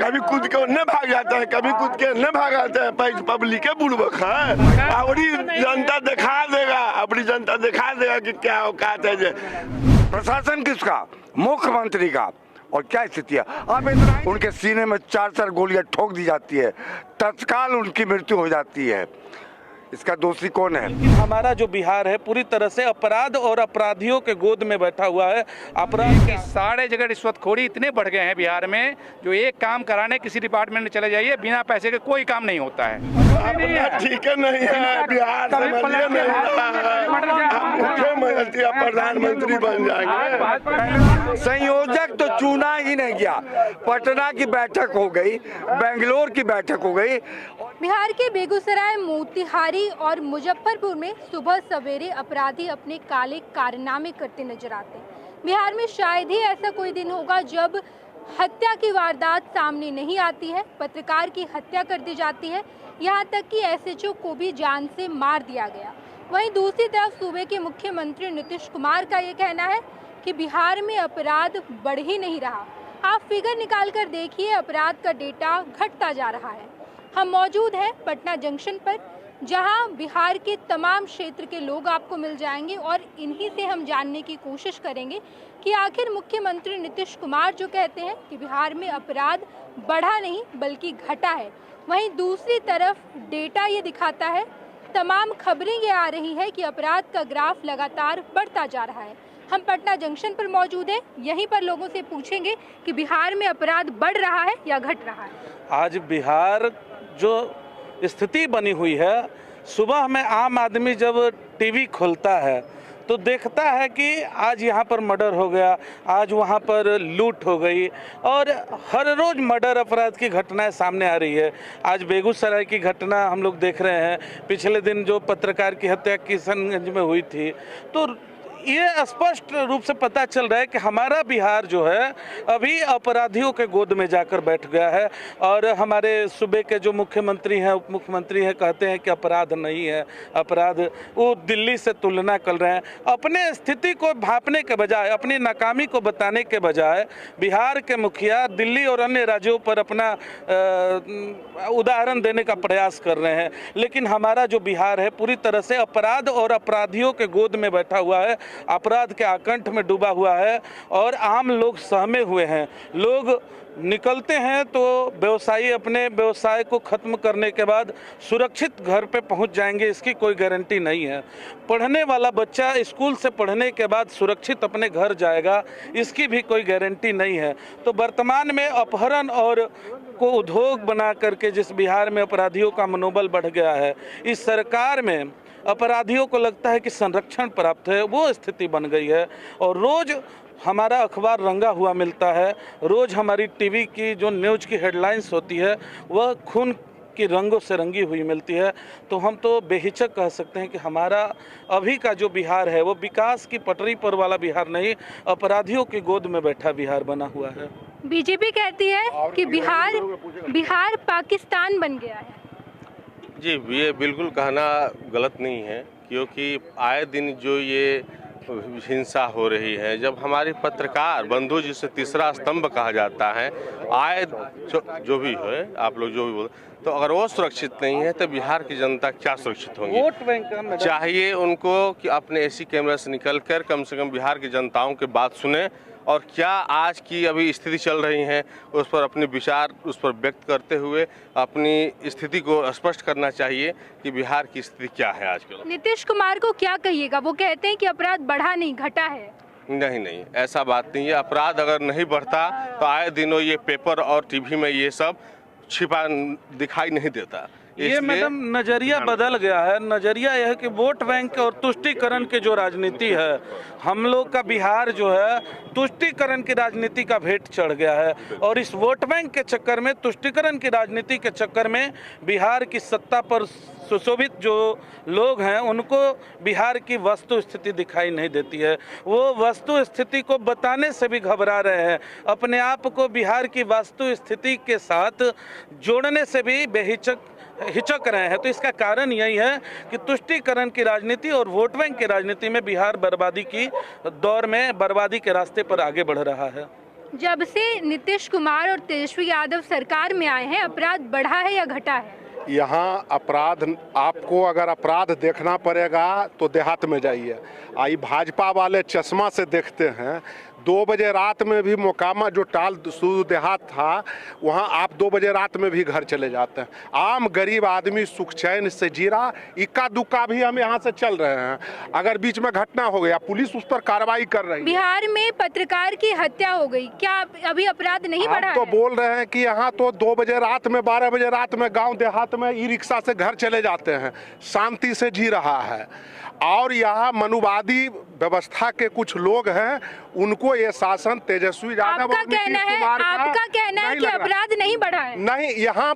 कभी कूद के न भाग जाता है, कभी कूद के न भाग आता है। पब्लिक बुड़बक है, अपनी जनता दिखा देगा, अपनी जनता दिखा देगा कि क्या औकात है। प्रशासन किसका? मुख्यमंत्री का। और क्या स्थिति है अब, इतना उनके सीने में 4-4 गोलियां ठोक दी जाती है, तत्काल उनकी मृत्यु हो जाती है। इसका दोषी कौन है? हमारा जो बिहार है पूरी तरह से अपराध और अपराधियों के गोद में बैठा हुआ है। अपराध की सारे जगह रिश्वतखोरी इतने बढ़ गए हैं बिहार में, जो एक काम कराने किसी डिपार्टमेंट में चले जाइए, बिना पैसे के कोई काम नहीं होता है। ठीक है, नहीं है बिहार समझिए नहीं रहा है। मुख्यमंत्री प्रधानमंत्री बन जाएंगे। संयोजक तो चुना ही नहीं गया। पटना की बैठक हो गई, बेंगलोर की बैठक हो गई। बिहार के बेगूसराय, मोतिहारी और मुजफ्फरपुर में सुबह सवेरे अपराधी अपने काले कारनामे करते नजर आते हैं। बिहार में शायद ही ऐसा कोई दिन होगा जब हत्या की वारदात सामने नहीं आती है, पत्रकार की हत्या कर दी जाती है, यहाँ तक कि एसएचओ को भी जान से मार दिया गया। वहीं दूसरी तरफ सूबे के मुख्यमंत्री नीतीश कुमार का ये कहना है कि बिहार में अपराध बढ़ ही नहीं रहा। आप फिगर निकाल कर देखिए, अपराध का डेटा घटता जा रहा है। हम मौजूद हैं पटना जंक्शन पर, जहां बिहार के तमाम क्षेत्र के लोग आपको मिल जाएंगे और इन्हीं से हम जानने की कोशिश करेंगे कि आखिर मुख्यमंत्री नीतीश कुमार जो कहते हैं कि बिहार में अपराध बढ़ा नहीं बल्कि घटा है, वहीं दूसरी तरफ डेटा ये दिखाता है, तमाम खबरें ये आ रही है कि अपराध का ग्राफ लगातार बढ़ता जा रहा है। हम पटना जंक्शन पर मौजूद हैं, यहीं पर लोगों से पूछेंगे कि बिहार में अपराध बढ़ रहा है या घट रहा है। आज बिहार जो स्थिति बनी हुई है, सुबह में आम आदमी जब टीवी खोलता है तो देखता है कि आज यहाँ पर मर्डर हो गया, आज वहाँ पर लूट हो गई, और हर रोज़ मर्डर अपराध की घटनाएं सामने आ रही है। आज बेगूसराय की घटना हम लोग देख रहे हैं, पिछले दिन जो पत्रकार की हत्या किशनगंज में हुई थी। तो ये स्पष्ट रूप से पता चल रहा है कि हमारा बिहार जो है अभी अपराधियों के गोद में जाकर बैठ गया है। और हमारे सूबे के जो मुख्यमंत्री हैं, उप मुख्यमंत्री हैं, कहते हैं कि अपराध नहीं है, अपराध वो दिल्ली से तुलना कर रहे हैं। अपने स्थिति को भांपने के बजाय, अपनी नाकामी को बताने के बजाय बिहार के मुखिया दिल्ली और अन्य राज्यों पर अपना उदाहरण देने का प्रयास कर रहे हैं। लेकिन हमारा जो बिहार है पूरी तरह से अपराध और अपराधियों के गोद में बैठा हुआ है, अपराध के आकंठ में डूबा हुआ है और आम लोग सहमे हुए हैं। लोग निकलते हैं तो व्यवसायी अपने व्यवसाय को ख़त्म करने के बाद सुरक्षित घर पे पहुंच जाएंगे, इसकी कोई गारंटी नहीं है। पढ़ने वाला बच्चा स्कूल से पढ़ने के बाद सुरक्षित अपने घर जाएगा, इसकी भी कोई गारंटी नहीं है। तो वर्तमान में अपहरण और को उद्योग बना करके जिस बिहार में अपराधियों का मनोबल बढ़ गया है, इस सरकार में अपराधियों को लगता है कि संरक्षण प्राप्त है, वो स्थिति बन गई है। और रोज़ हमारा अखबार रंगा हुआ मिलता है, रोज़ हमारी टीवी की जो न्यूज़ की हेडलाइंस होती है वह खून की रंगों से रंगी हुई मिलती है। तो हम तो बेहिचक कह सकते हैं कि हमारा अभी का जो बिहार है वो विकास की पटरी पर वाला बिहार नहीं, अपराधियों की गोद में बैठा बिहार बना हुआ है। बीजेपी कहती है कि बिहार पाकिस्तान बन गया है। जी, ये बिल्कुल कहना गलत नहीं है, क्योंकि आए दिन जो ये हिंसा हो रही है, जब हमारे पत्रकार बंधु जिसे तीसरा स्तंभ कहा जाता है, आए जो भी हो, आप लोग जो भी बोल, तो अगर वो सुरक्षित नहीं है तो बिहार की जनता क्या सुरक्षित होंगी? वोट बैंक चाहिए उनको कि अपने एसी कैमरा से निकलकर कम से कम बिहार की जनताओं की बात सुने और क्या आज की अभी स्थिति चल रही है उस पर अपने विचार उस पर व्यक्त करते हुए अपनी स्थिति को स्पष्ट करना चाहिए कि बिहार की स्थिति क्या है आजकल। नीतीश कुमार को क्या कहिएगा? वो कहते हैं कि अपराध बढ़ा नहीं घटा है। नहीं, ऐसा बात नहीं है। अपराध अगर नहीं बढ़ता तो आए दिनों ये पेपर और टीवी में ये सब छिपा दिखाई नहीं देता। ये मैडम नजरिया बदल गया है। नजरिया यह है कि वोट बैंक और तुष्टीकरण की जो राजनीति है, हम लोग का बिहार जो है तुष्टीकरण की राजनीति का भेंट चढ़ गया है। और इस वोट बैंक के चक्कर में, तुष्टीकरण की राजनीति के चक्कर में बिहार की सत्ता पर सुशोभित जो लोग हैं उनको बिहार की वस्तु स्थिति दिखाई नहीं देती है। वो वस्तु स्थिति को बताने से भी घबरा रहे हैं, अपने आप को बिहार की वस्तु स्थिति के साथ जोड़ने से भी हिचक रहे हैं। तो इसका कारण यही है कि तुष्टीकरण की राजनीति और वोट बैंक की राजनीति में बिहार बर्बादी की दौर में बर्बादी के रास्ते पर आगे बढ़ रहा है। जब से नीतीश कुमार और तेजस्वी यादव सरकार में आए हैं, अपराध बढ़ा है या घटा है? यहाँ अपराध, आपको अगर अपराध देखना पड़ेगा तो देहात में जाइए। आई भाजपा वाले चश्मा से देखते हैं। 2 बजे रात में भी मोकामा जो टाल देहात था, वहाँ आप 2 बजे रात में भी घर चले जाते हैं। आम गरीब आदमी सुख चैन से जी रहा। इक्का दुक्का भी हम यहाँ से चल रहे हैं। अगर बीच में घटना हो गया, पुलिस उस पर कार्रवाई कर रही है। बिहार में पत्रकार की हत्या हो गई, क्या अभी अपराध नहीं बढ़ा तो है? बोल रहे हैं कि यहाँ तो 2 बजे रात में, 12 बजे रात में गांव देहात में ई रिक्शा से घर चले जाते हैं, शांति से जी रहा है। और यहाँ मनुवादी व्यवस्था के कुछ लोग हैं, उनको ये शासन तेजस्वी यादव आपका कहना है कि अपराध नहीं बढ़ा है? नहीं, यहाँ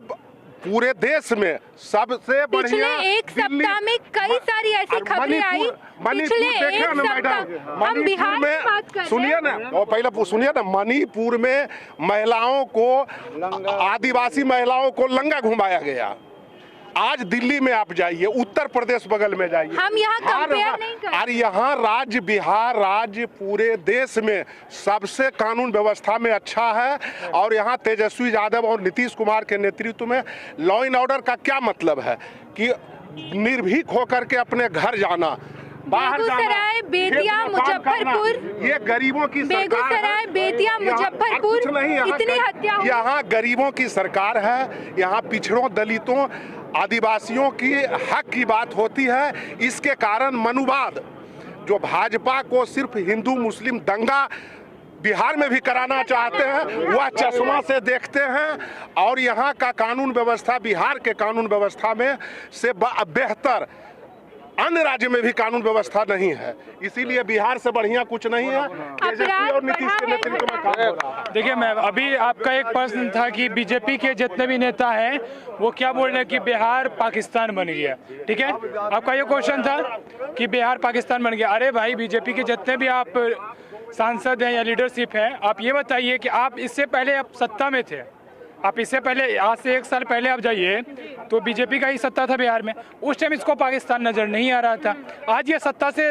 पूरे देश में सबसे बढ़िया पिछले एक सप्ताह में कई सारी ऐसी खबरें आई। पिछले एक सप्ताह हम बिहार में बात कर रहे हैं। सुनिए ना, और पहले सुनिए ना, मणिपुर में महिलाओं को, आदिवासी महिलाओं को लंगा घुमाया गया। आज दिल्ली में आप जाइए, उत्तर प्रदेश बगल में जाइए, हम यहाँ कंपेयर नहीं कर रहे। और यहाँ राज्य, बिहार राज्य पूरे देश में सबसे कानून व्यवस्था में अच्छा है। और यहाँ तेजस्वी यादव और नीतीश कुमार के नेतृत्व में लॉ एंड ऑर्डर का क्या मतलब है कि निर्भीक होकर के अपने घर जाना, बाहर बेगूसराय, बेतिया, मुजफ्फरपुर, ये गरीबों की बेगूसराय, बेतिया, मुजफ्फरपुर, इतनी हत्या हुई। यहाँ गरीबों की सरकार है। यहाँ पिछड़ों, दलितों, आदिवासियों की हक की बात होती है। इसके कारण मनुवाद, जो भाजपा को सिर्फ हिंदू मुस्लिम दंगा बिहार में भी कराना चाहते हैं, वह चश्मा से देखते हैं। और यहाँ का कानून व्यवस्था बिहार के कानून व्यवस्था में से बेहतर अन्य राज्य में भी कानून व्यवस्था नहीं है। इसीलिए बिहार से बढ़िया कुछ नहीं है। तेजस्वी और नीतीश के नेतृत्व में काम हो रहा है। देखिए मैम, अभी आपका एक प्रश्न था कि बीजेपी के जितने भी नेता हैं वो क्या बोल रहे हैं कि बिहार पाकिस्तान बन गया, ठीक है? आपका ये क्वेश्चन था कि बिहार पाकिस्तान बन गया। अरे भाई, बीजेपी के जितने भी आप सांसद हैं या लीडरशिप हैं, आप ये बताइए कि आप इससे पहले आप सत्ता में थे, आप इससे पहले, आज से 1 साल पहले आप जाइए तो बीजेपी का ही सत्ता था बिहार में। उस टाइम इसको पाकिस्तान नजर नहीं आ रहा था। आज ये सत्ता से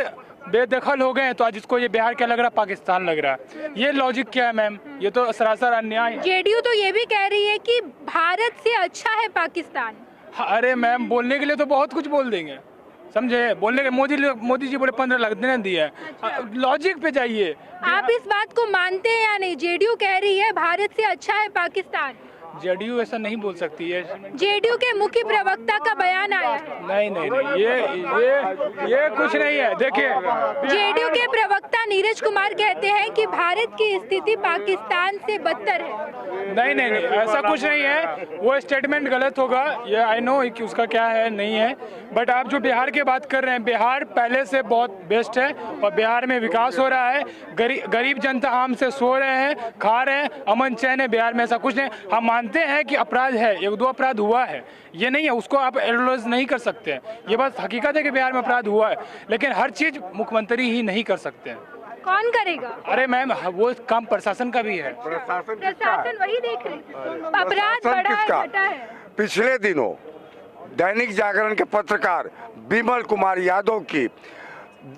बेदखल हो गए हैं तो आज इसको ये बिहार क्या लग रहा है, पाकिस्तान लग रहा है। ये लॉजिक क्या है मैम? ये तो सरासर अन्याय है। जेडीयू तो ये भी कह रही है कि भारत से अच्छा है पाकिस्तान। अरे मैम, बोलने के लिए तो बहुत कुछ बोल देंगे, समझे? बोलने के मोदी जी बोले 15 लाख देने दिए। लॉजिक पे जाइए। आप इस बात को मानते हैं या नहीं? जेडीयू कह रही है भारत से अच्छा है पाकिस्तान। जेडीयू ऐसा नहीं बोल सकती है। जेडीयू के मुख्य प्रवक्ता का बयान आया है। नहीं, ये कुछ नहीं है। देखिए, जेडीयू के प्रवक्ता नीरज कुमार कहते हैं कि भारत की स्थिति पाकिस्तान से बदतर है। नहीं, ऐसा कुछ नहीं है। वो स्टेटमेंट गलत होगा, ये आई नो कि उसका क्या है नहीं है। बट आप जो बिहार की बात कर रहे हैं, बिहार पहले से बहुत बेस्ट है और बिहार में विकास हो रहा है। गरीब जनता आम से सो रहे हैं, खा रहे हैं, अमन चैन है बिहार में। ऐसा कुछ नहीं। हम मानते हैं कि अपराध है, 1-2 अपराध हुआ है, ये नहीं है, उसको आप एनालाइज नहीं कर सकते हैं। ये बात हकीकत है कि बिहार में अपराध हुआ है, लेकिन हर चीज मुख्यमंत्री ही नहीं कर सकते हैं। कौन करेगा? अरे मैम, वो काम प्रशासन का भी है। प्रशासन वही देख रहे हैं। अपराध बढ़ा है, घटा है? पिछले दिनों दैनिक जागरण के पत्रकार विमल कुमार यादव की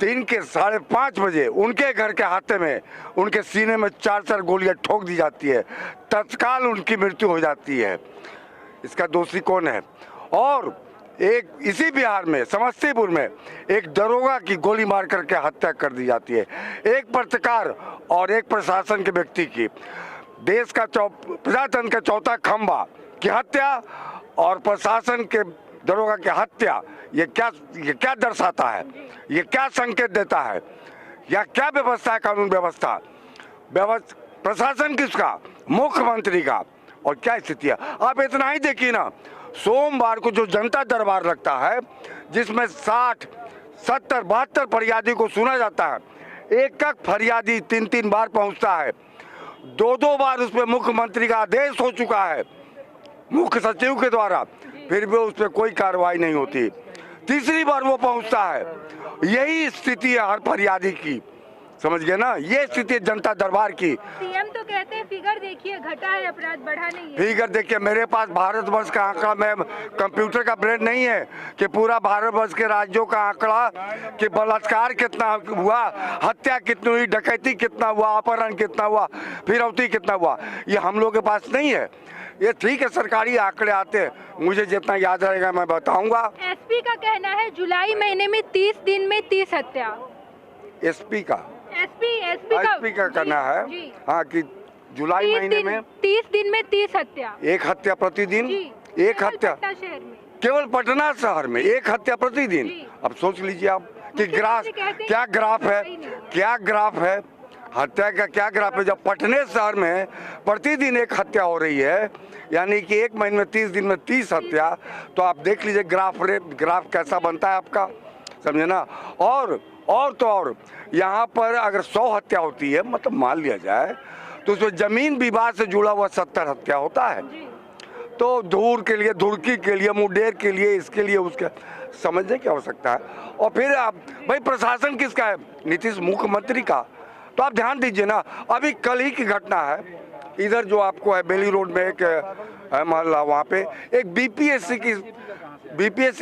दिन के 5:30 बजे उनके घर के हाथे में उनके सीने में 4 गोलियां ठोक दी जाती है। तत्काल उनकी मृत्यु हो जाती है। इसका दोषी कौन है? और एक इसी बिहार में समस्तीपुर में एक दरोगा की गोली मार करके हत्या कर दी जाती है। एक पत्रकार और एक प्रशासन के व्यक्ति की, देश का प्रजातंत्र का चौथा खंभा की हत्या और प्रशासन के दरोगा की हत्या, ये क्या दर्शाता है? ये क्या संकेत देता है? या क्या व्यवस्था है? कानून व्यवस्था, प्रशासन किसका? मुख्यमंत्री का। और क्या स्थिति है आप इतना ही देखिए ना, सोमवार को जो जनता दरबार लगता है जिसमें 60, 70, 72 फरियादी को सुना जाता है, एक फरियादी 3 बार पहुंचता है, 2 बार उस पर मुख्यमंत्री का आदेश हो चुका है मुख्य सचिव के द्वारा, फिर भी उस पर कोई कार्रवाई नहीं होती। तीसरी बार वो पहुंचता है, यही स्थिति है हर फरियादी की। समझ गए ना, ये स्थिति है जनता दरबार की। सीएम तो कहते हैं फिगर देखिए घटा है, अपराध बढ़ा नहीं है। फिगर देखिए, मेरे पास भारतवर्ष का आंकड़ा, मैं कंप्यूटर का ब्रेन नहीं है कि पूरा भारतवर्ष के राज्यों का आंकड़ा कि बलात्कार कितना हुआ, हत्या कितनी हुई, डकैती कितना हुआ, अपहरण कितना हुआ, फिरौती कितना हुआ, ये हम लोग के पास नहीं है। ये ठीक है, सरकारी आंकड़े आते हैं, मुझे जितना याद रहेगा मैं बताऊंगा। एसपी का कहना है जुलाई महीने में 30 दिन में 30 हत्या। एसपी का एसपी का कहना है जी। हाँ कि जुलाई महीने में 30 दिन में 30 हत्या, एक हत्या प्रतिदिन, एक हत्या पटना शहर में, केवल पटना शहर में एक हत्या प्रतिदिन। अब सोच लीजिए आप कि ग्राफ क्या ग्राफ है, क्या ग्राफ है हत्या का, क्या ग्राफ है। जब पटने शहर में प्रतिदिन एक हत्या हो रही है, यानी कि एक महीने में 30 दिन में 30 हत्या, तो आप देख लीजिए ग्राफ कैसा बनता है आपका, समझे ना। और यहाँ पर अगर 100 हत्या होती है, मतलब मान लिया जाए, तो उसमें जमीन विवाद से जुड़ा हुआ 70 हत्या होता है। तो धूर के लिए, धुरकी के लिए, मुडेर के लिए, इसके लिए, उसके समझने की आवश्यकता है। और फिर आप भाई प्रशासन किसका है? नीतीश मुख्यमंत्री का। तो आप ध्यान दीजिए ना, अभी कल ही की घटना है, इधर जो आपको है बेली रोड में एक है मोहल्ला, वहाँ पे एक बीपीएससी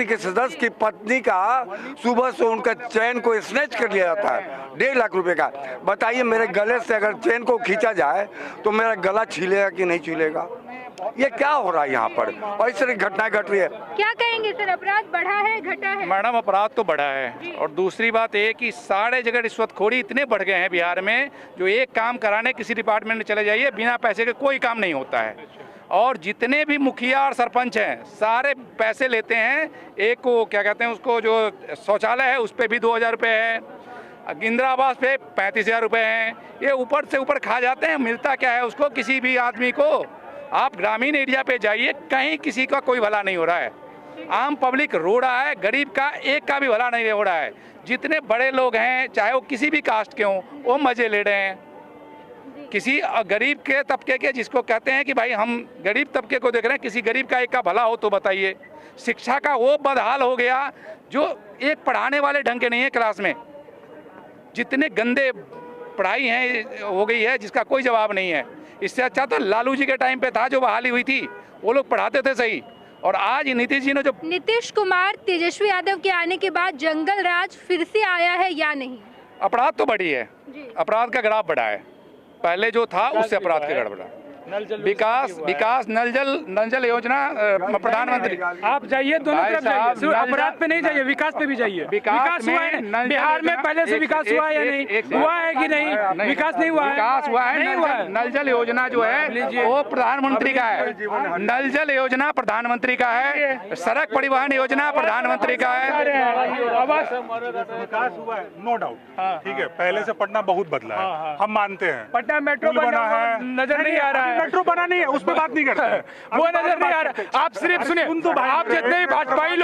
के सदस्य की पत्नी का सुबह से उनका चैन को स्नैच कर लिया जाता है 1.5 लाख रुपए का। बताइए, मेरे गले से अगर चैन को खींचा जाए तो मेरा गला छीलेगा कि नहीं छीलेगा? ये क्या हो रहा है यहाँ पर? और इस तरह की घटनाएं घट रही है। क्या कहेंगे सर, अपराध बढ़ा है घटा है? मैडम, अपराध तो बढ़ा है, और दूसरी बात ये कि सारे जगह रिश्वतखोरी इतने बढ़ गए हैं बिहार में, जो एक काम कराने किसी डिपार्टमेंट में चले जाइए, बिना पैसे के कोई काम नहीं होता है। और जितने भी मुखिया और सरपंच हैं, सारे पैसे लेते हैं। एक को क्या कहते हैं, उसको जो शौचालय है उस पर भी 2000 रुपये है, इंदिरा आवास पे 35,000 रुपये हैं। ये ऊपर से ऊपर खा जाते हैं। मिलता क्या है उसको, किसी भी आदमी को? आप ग्रामीण एरिया पे जाइए, कहीं किसी का कोई भला नहीं हो रहा है। आम पब्लिक रो रहा है, गरीब का एक का भी भला नहीं हो रहा है। जितने बड़े लोग हैं, चाहे वो किसी भी कास्ट के हों, वो मजे ले रहे हैं। किसी गरीब के तबके के, जिसको कहते हैं कि भाई हम गरीब तबके को देख रहे हैं, किसी गरीब का एक का भला हो तो बताइए। शिक्षा का वो बदहाल हो गया जो एक पढ़ाने वाले ढंग के नहीं है क्लास में। जितने गंदे पढ़ाई है हो गई है जिसका कोई जवाब नहीं है। इससे अच्छा तो लालू जी के टाइम पे था, जो बहाली हुई थी, वो लोग पढ़ाते थे सही। और आज नीतीश जी ने जो नीतीश कुमार तेजस्वी यादव के आने के बाद जंगल राज फिर से आया है या नहीं? अपराध तो बढ़ी है, अपराध का ग्राफ बढ़ा है। पहले जो था उससे अपराध का ग्राफ बढ़ा। विकास नल जल योजना प्रधानमंत्री, आप जाइए दोनों तरफ जाइए, अपराध पे नहीं जाइए, विकास पे भी जाइए। विकास हुआ है बिहार में, पहले से विकास हुआ है या नहीं हुआ है कि नहीं? विकास नहीं हुआ है, विकास हुआ है। नल जल योजना जो है वो प्रधानमंत्री का है। नल जल योजना प्रधानमंत्री का है। सड़क परिवहन योजना प्रधानमंत्री का है। विकास हुआ है, नो डाउट, ठीक है। पहले से पटना बहुत बदला है, हम मानते हैं। पटना मेट्रो बना है, नजर नहीं आ रहा है। मेट्रो बना नहीं है, उस पर बात नहीं करते हैं। वो नजर नहीं आ रहा। आप सिर्फ सुनिए, आप जितने भी भाजपाई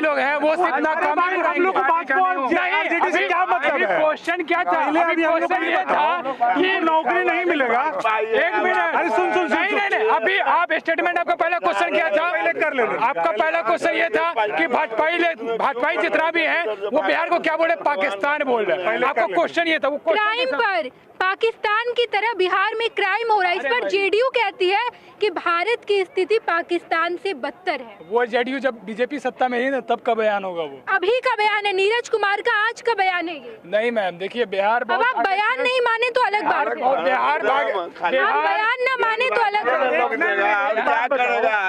लोग हैं वो सिर्फ नाकामी हम लोग को बात क्या मतलब है? क्वेश्चन क्या था? क्वेश्चन ये था कि नौकरी नहीं मिलेगा। एक मिनट, अरे सुन नहीं, अभी आप स्टेटमेंट, आपका पहला क्वेश्चन क्या था? कर लेना। आपका पहला क्वेश्चन ये था कि भाजपाई जितना भी है वो बिहार को क्या बोल रहे? पाकिस्तान बोल रहे हैं। आपका क्वेश्चन ये था। वो क्राइम पर पाकिस्तान की तरह बिहार में क्राइम हो रहा है, इस पर जेडीयू कहती है कि भारत की स्थिति पाकिस्तान से बदतर है। वो जेडीयू जब बीजेपी सत्ता में ही ना, तब का बयान होगा वो। अभी का बयान है, नीरज कुमार का आज का बयान है ये। नहीं मैम, देखिए बिहार, अब आप बयान नहीं माने तो अलग बात है। बिहार बयान न माने तो अलग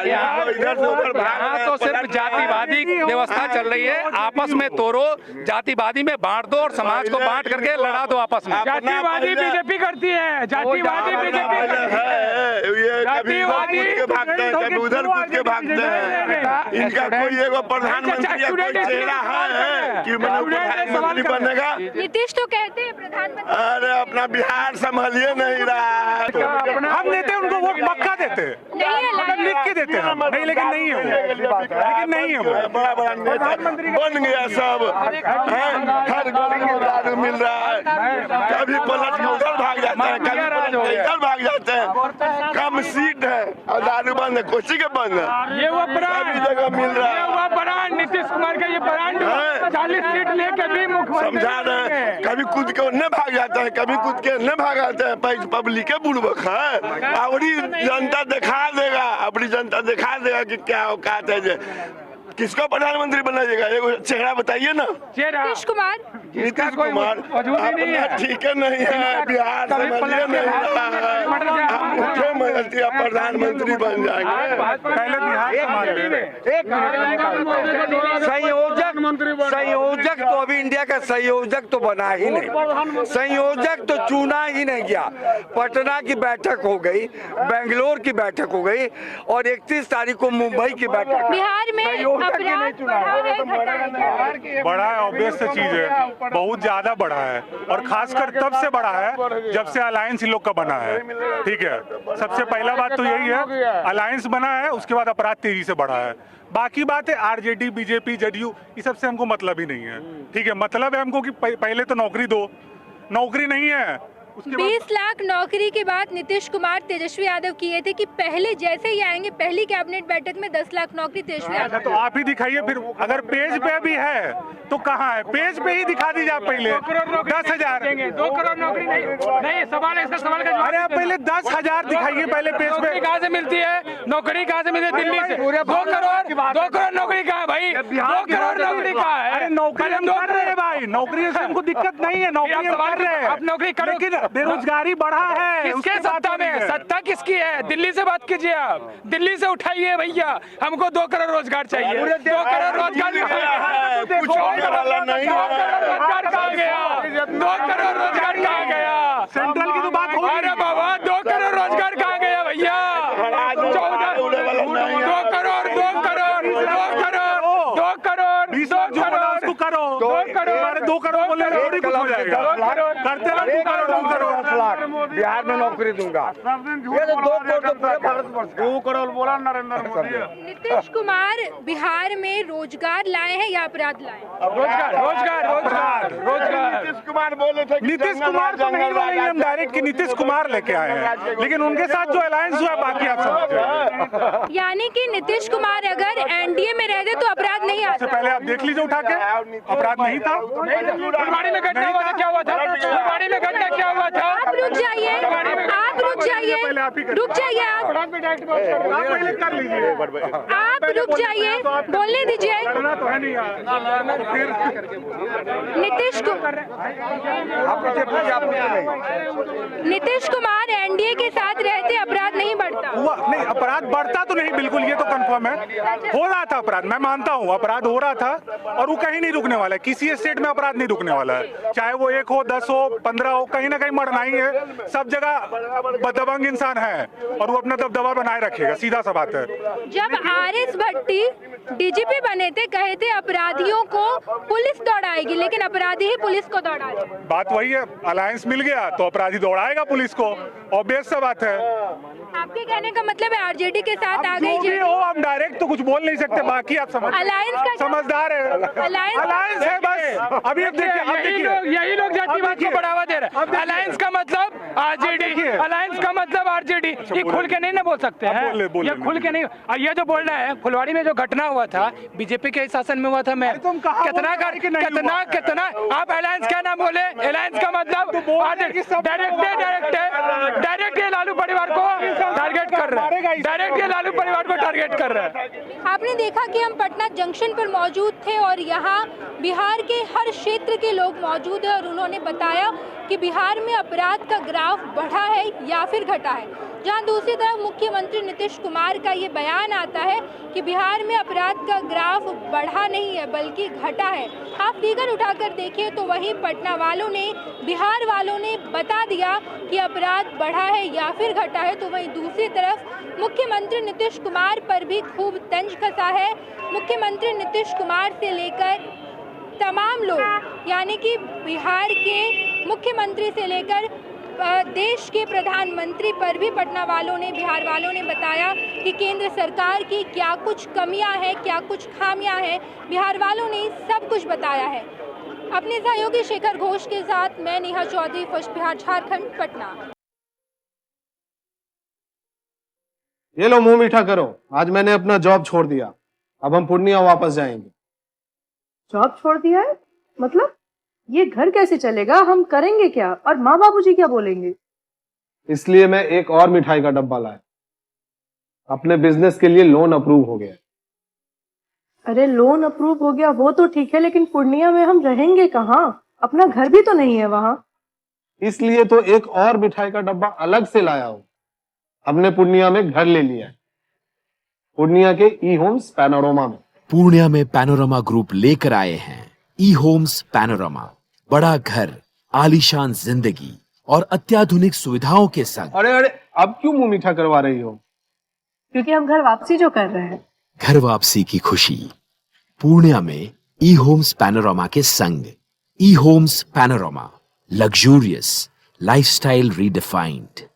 यहाँ तो सिर्फ जातिवादी व्यवस्था चल रही है। आपस में तोड़ो, जातिवादी में बांट दो और समाज को बांट करके लड़ा दो आपस में। जातिवादी बीजेपी करती है, जातिवादी बीजेपी जातिवादी भागते हैं, कभी उधर कूद के भागते हैं। इनका कोई एगो प्रधानमंत्री या कोई चेहरा है कि प्रधानमंत्री बनेगा? नीतीश तो कहते हैं प्रधानमंत्री। अरे अपना बिहार संभालिए नहीं रहा। हम देते हैं उनको वोट, पक्का देते हैं, नहीं है, लिख के देते हैं हम, नहीं लेकिन नहीं है वो, लेकिन नहीं है वो। बड़ा बड़ा नेता बन गया सब, हर गली में दारू मिल रहा है, कभी पलट के उधर भाग जाता है, कभी पलट के इधर भाग जाते हैं। कम सीट है और दारू बंद है, कोची के बंद है, ये वो सभी जगह मिल रहा है। वो ब्रांड नीतीश कुमार का ये ब्रांड 40 सीट लेके भी मुख्यमंत्री समझा रहे हैं, कभी कूद के न भाग जाता है, कभी कूद के न भाग जाता है। पब्लिक है बुड़बक है, अपनी जनता दिखा देगा, अपनी जनता दिखा देगा कि क्या औकात है। जे किसको प्रधानमंत्री बनाइएगा, एगो चेहरा बताइए ना। नीतीश कुमार नीतीश कुमार अपना ठीक है नहीं है, बिहार समझिए नहीं रहा है, मुख्यमंत्री या प्रधानमंत्री बन जाएंगे। पहले संयोजक तो अभी इंडिया का संयोजक तो बना ही नहीं, संयोजक तो चुना ही नहीं गया। पटना की बैठक हो गई, बेंगलोर की बैठक हो गई और 31 तारीख को मुंबई की बैठक। बिहार में अपराध बढ़ा है, घटा है क्या? बड़ा है, ऑब्वियस चीज है, बहुत ज्यादा बढ़ा है और खासकर तब से बढ़ा है जब से अलायंस इन लोग का बना है। ठीक है, सबसे पहला बात तो यही है, अलायंस बना है, उसके बाद अपराध तेजी से बढ़ा है। बाकी बात है आरजेडी, बीजेपी, जेडीयू, ये सब से हमको मतलब ही नहीं है। ठीक है, मतलब है हमको कि पहले तो नौकरी दो, नौकरी नहीं है। 20 लाख नौकरी की बात नीतीश कुमार तेजस्वी यादव किए थे कि पहले जैसे ही आएंगे पहली कैबिनेट बैठक में 10 लाख नौकरी तेजस्वी यादव। तो आप ही दिखाइए फिर, अगर पेज पे भी है तो कहाँ है, पेज पे ही दिखा दीजिए आप पहले। 10,000 2 करोड़ नौकरी नहीं सवाल है, इसका सवाल का जवाब। अरे आप पहले 10,000 दिखाइए पहले पेज पे। कहाँ से मिलती है नौकरी, कहाँ से मिलती है? दिल्ली से। 2 करोड़ नौकरी कहाँ है भाई? 2 करोड़ नौकरी कहाँ है? अरे नौकरी हम कर रहे हैं भाई, नौकरी से हमको दिक्कत नहीं है, नौकरी हम कर रहे हैं। आप नौकरी करो, लेकिन बेरोजगारी बढ़ा है। किसके सत्ता में? सत्ता किसकी है? दिल्ली से बात कीजिए, आप दिल्ली से उठाइए भैया, हमको 2 करोड़ रोजगार चाहिए। 2 करोड़ रोजगार कुछ होने वाला नहीं है। रोजगार कहाँ गया? 2 करोड़ रोजगार कहाँ गया? सेंट्रल की तो बात हो। अरे बाबा 2 करोड़ रोजगार कहाँ गया भैया? 2 करोड़ 2 करोड़ 2 करोड़ 2 करोड़ 20 लाख जो बना उसको करो। 2 करोड़ बोले थोड़ी कुछ हो जाएगा। करते रहो 2 करोड़ 10 लाख बिहार में नौकरी दूंगा। ये तो 2 करोड़ तो पूरे भारतवर्ष का। 2 करोड़ बोला नरेंद्र मोदी। नीतीश कुमार बिहार में रोजगार लाए हैं या अपराध लाए? रोजगार। नीतीश कुमार बोले थे, नीतीश कुमार तो नहीं बोलेंगे हम डायरेक्ट कि नीतीश कुमार लेके आए हैं, लेकिन उनके साथ जो अलायंस हुआ बाकी आप समझ। यानी कि नीतीश कुमार अगर एनडीए में रहते तो अपराध नहीं आता। पहले आप देख लीजिए उठा के, अपराध नहीं था। फुलवाड़ी में घटना हुआ था, क्या हुआ था? फुलवाड़ी में घटना क्या हुआ था? आप रुक जाइए, आप रुक जाइए, रुक जाइए, आप पहले कर लीजिए, आप रुक जाइए, बोलने दीजिए। तो है नहीं नीतीश कुमार एनडीए के साथ रहते अपराध नहीं बढ़ता। नहीं, अपराध बढ़ता तो नहीं, बिल्कुल ये तो कंफर्म है। हो रहा था अपराध, मैं मानता हूँ अपराध हो रहा था और वो कहीं नहीं रुकने वाला है। किसी स्टेट में अपराध नहीं रुकने वाला है, चाहे वो 1 हो, 10 हो, 15 हो, कहीं ना कहीं मरना ही है। सब जगह बददबंग इंसान है और वो अपना दबदबा बनाए रखेगा, सीधा सा बात है। जब आरएस भट्टी डीजीपी बने थे, कहे थे अपराधियों को पुलिस दौड़ाएगी, लेकिन अपराधी ही पुलिस को दौड़ा रहे। बात वही है, अलायंस मिल गया तो अपराधी दौड़ाएगा पुलिस को, ऑब्वियस सा बात है। आपके कहने का मतलब है आरजेडी के साथ आ जो भी गई हो, हम डायरेक्ट तो कुछ बोल नहीं सकते, बाकी आप समझ अलायंस का समझदार है। अलायंस है बस। अभी अब देखिए, यही लोग जातिवाद को बढ़ावा दे रहे हैं। अलायंस का मतलब आरजेडी, अलायंस का मतलब आरजेडी। ये खुल के नहीं ना बोल सकते हैं, ये खुल के नहीं। और ये जो बोल रहा है फुलवाड़ी में जो घटना हुआ था बीजेपी के शासन में हुआ था, मैं कितना आप अलायंस क्या नाम बोले? अलायंस का मतलब डायरेक्ट लालू परिवार को टारगेट कर रहा है, डायरेक्ट लालू परिवार को टारगेट कर रहा है। आपने देखा कि हम पटना जंक्शन पर मौजूद थे और यहाँ बिहार के हर क्षेत्र के लोग मौजूद हैं और उन्होंने बताया कि बिहार में अपराध का ग्राफ बढ़ा है या फिर घटा है। जहाँ दूसरी तरफ मुख्यमंत्री नीतीश कुमार का ये बयान आता है कि बिहार में अपराध का ग्राफ बढ़ा नहीं है बल्कि घटा है। आप फिगर उठाकर देखिए तो वही पटना वालों ने, बिहार वालों ने बता दिया कि अपराध बढ़ा है या फिर घटा है, तो वहीं दूसरी तरफ मुख्यमंत्री नीतीश कुमार पर भी खूब तंज कसा है। मुख्यमंत्री नीतीश कुमार से लेकर तमाम लोग, यानी कि बिहार के मुख्यमंत्री से लेकर देश के प्रधानमंत्री पर भी पटना वालों ने, बिहार वालों ने बताया कि केंद्र सरकार की क्या कुछ कमियां हैं, क्या कुछ खामियां हैं, बिहार वालों ने सब कुछ बताया है। अपने सहयोगी शेखर घोष के साथ मैं नेहा चौधरी, फर्स्ट बिहार झारखंड, पटना। ये लो मुंह मीठा करो, आज मैंने अपना जॉब छोड़ दिया, अब हम पूर्णिया वापस जाएंगे। जॉब छोड़ दिया है? मतलब ये घर कैसे चलेगा, हम करेंगे क्या, और माँ बाबूजी क्या बोलेंगे? इसलिए मैं एक और मिठाई का डब्बा लाया, अपने बिजनेस के लिए लोन अप्रूव हो गया। अरे लोन अप्रूव हो गया वो तो ठीक है, लेकिन पूर्णिया में हम रहेंगे कहाँ? अपना घर भी तो नहीं है वहाँ। इसलिए तो एक और मिठाई का डब्बा अलग से लाया हूँ। हमने पूर्णिया में घर ले लिया है, पूर्णिया के ई होम्स पैनोरमा में। पूर्णिया में पैनोरमा ग्रुप लेकर आए हैं ई होम्स पैनोरमा, बड़ा घर, आलीशान जिंदगी और अत्याधुनिक सुविधाओं के संग। अरे अरे अब क्यों मुंह मीठा करवा रही हो? क्योंकि हम घर वापसी जो कर रहे हैं। घर वापसी की खुशी पूर्णिया में ई होम्स पैनोरमा के संग। ई Homes Panorama, luxurious lifestyle redefined.